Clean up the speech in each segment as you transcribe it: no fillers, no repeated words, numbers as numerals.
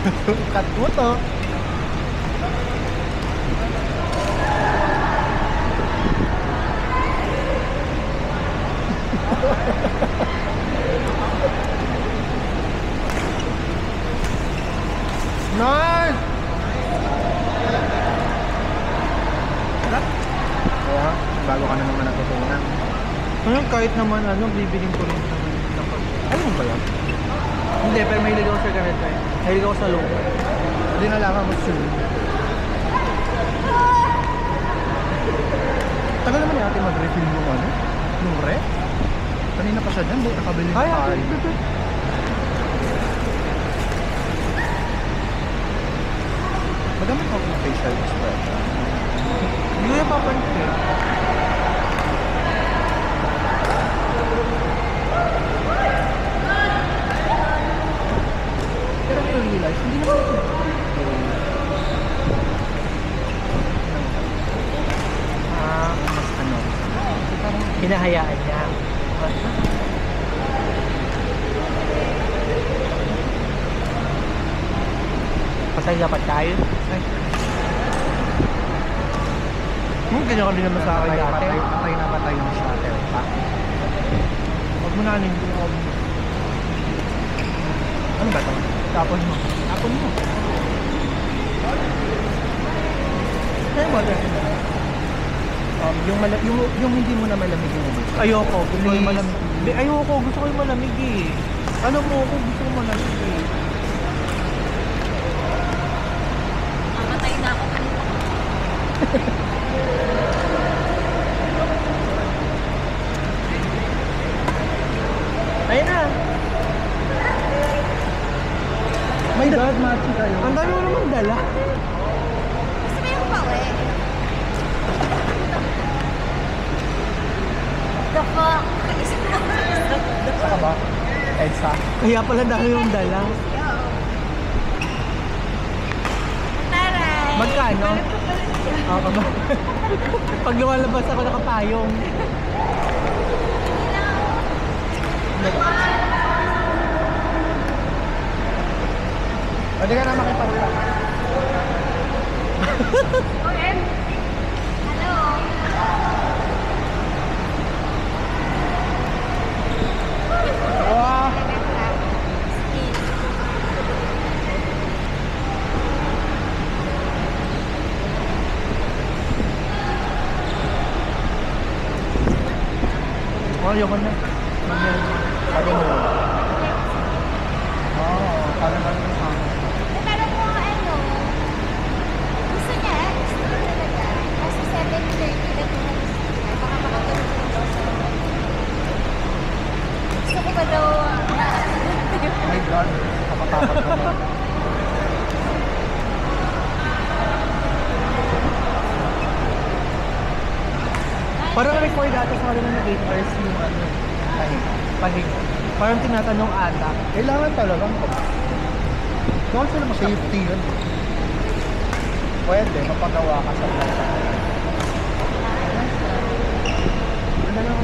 Cut mo to. Nice! Sarap. Oo, bago ka na naman natutunan. Ngayon kahit naman ano, bibiling ko rin naman. Ano mo ba yan? Hindi, pero mahilig ako sa ganito eh. Mahilig ako sa local. Hindi na lang ako sunod. Tagal naman ni ate mag-refill yung ano? Yung ref? Kanina pa siya dyan, boy. Nakabili na tayo. Magamit ako ng facial expression. Hindi ko yung papansin. Pero to realize, hindi naman ito. Mas ano? Hinahayaan niya. Pasaya pa tayo. Ganyan ka din naman sa akin dati. Patay na patay yung shutter pa. Huwag mo na kanin. Ano ba ito? Tapon mo. Tapon mo. Ano ba ito? Yung hindi mo na malamig yung ubod. Ayoko. Gusto ko yung Please. malamig. Ayoko. Gusto ko yung malamig eh. Ano mo ako? Gusto ko malamig eh. Mamatay na ako kanina. Ayun na. My God, machi kayo. Ang dami mo naman dala. Gusto mo yung pawe? The fuck? Saka ba? EDSA. Kaya pala dami yung dala. Taray! Magkano? Oo ba? Pag lumalabas ako nakapayong. Pwede ka na makipagla. Okay. Hello? Wow! Oh, ayoko na. Sabi mo yun. Oo, parang lang yung sama. Pero kung ano, gusto niya talaga. Kasi 7:30 na ito. Ay, baka makatulog ko daw sa gusto ko ba daw My God, kapatakot naman. Parang record ata sa kanila ng 8 hours yung ano, pahinga. Parang tinatanong ata. Kailangan talaga. Bawal sila safety yun. Pwede, mapagawa ka sa plaza. Ano lang ako?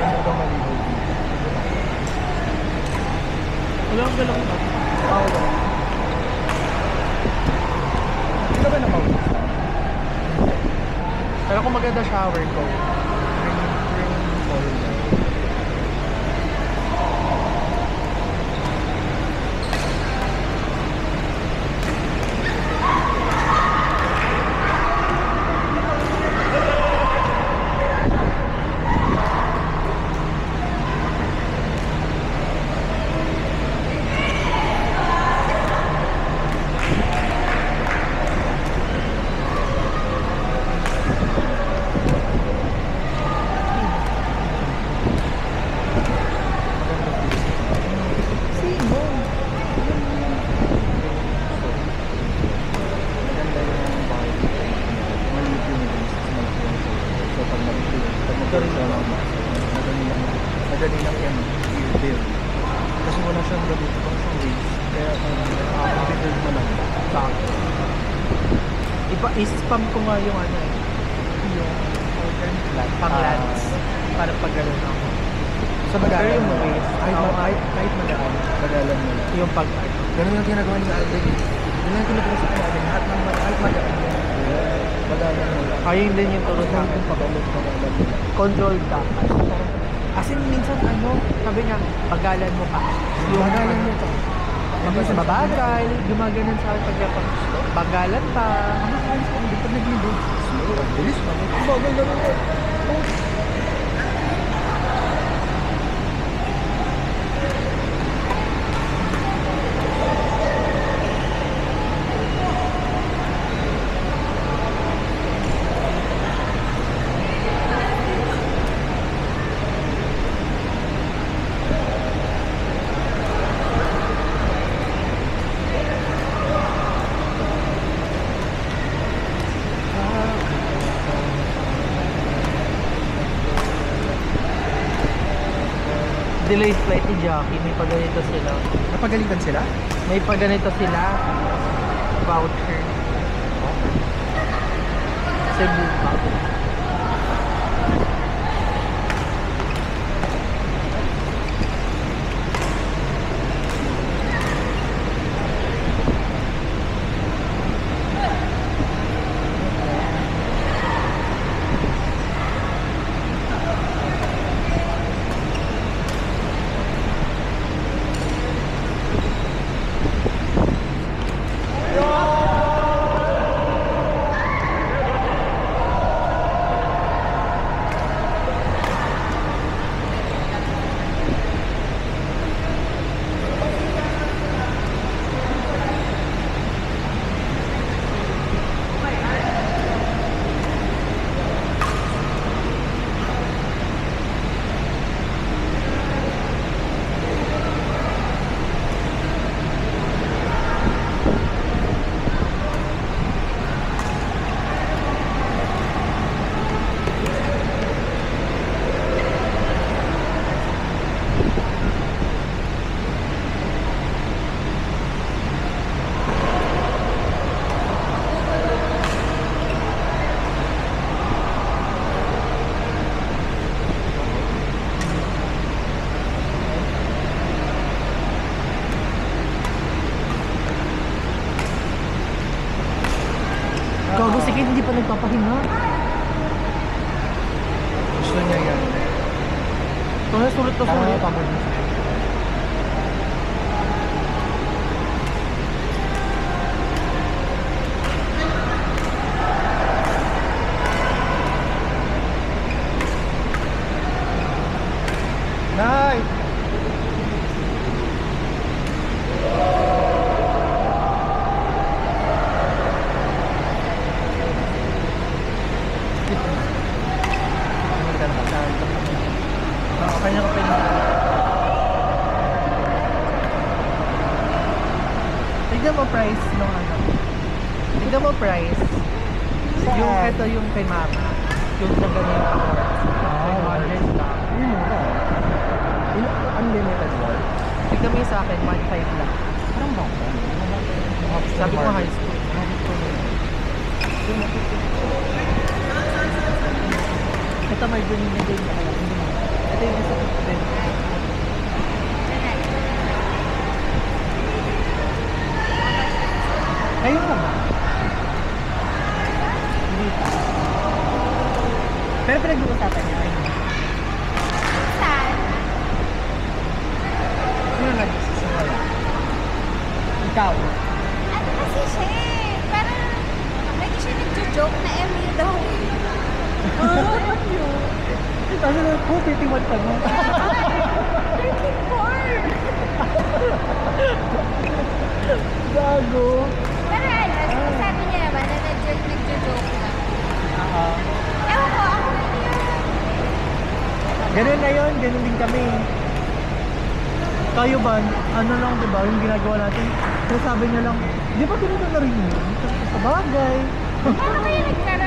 Ano daw maligo? Wala akong dala ko ba? Paolo. Hindi ka ba napawis? Pero kung maganda shower ko, madali lang yan i-build. Kasi wala siyang ganito, wala siyang waves. Kaya i-build mo lang. Bakit? I-spam ko nga yung ano eh. Yung organ pang lands. Para pag gano'n ako. Sa bagalan Pero yung mo. waist, Kahit magaan. Bagalan mo lang. yung pag... Ganun yung ginagawa ni Alden. Ganun yung tinuturo sa kanya. Lahat ng kahit magaan mo. Bagalan mo lang. Ayun din yung turo sa akin. Yung pag-alot mo lang. Control ka. As in, minsan sabi niya, pagalan mo pa. Bagalan mo pa. Sa babagal, gumaganon sa akin pagkapag bagalan pa. Hindi pa nag-libog. Slow. Ang bilis pa. Bagal na rin. Delay flight ni Jackie, may paganito sila. Napagalitan sila? May paganito sila. Voucher. Cebu pa. Gago, sige, hindi pa nagpapahinga. Gusto niya yan. Ito na, sulit na sulit. Nay! Kanya ko pa tignan mo price nung ano. Tignan mo price. Yung ito yung kay mama. Yung sa ganyan pa. 500 lang. Unlimited wall. Tignan mo yung sa akin, 1.5 lang. Parang baka. Sabi ko high school. Ito may ganyan na din na kaya. Ito yung isa ko din. Ayun ka ba? Hindi pa. Pero pinag-uusapan niya. Ayun. Saan? Sino nagsisimula? Ikaw. Ano kasi siya eh. Parang lagi siya nagjo-joke na MU daw. Kasi na po, titiwan ka mo. 34! Gago. Pero ano, sabi niya naman na nagjo-joke lang. Ewan ko, ako na yun. Ganun na yun, ganun din kami. Tayo ba, ano lang diba, yung ginagawa natin, so sabi niya lang, di ba ganito na rin yun? Sa bagay. Paano kayo nagkaroon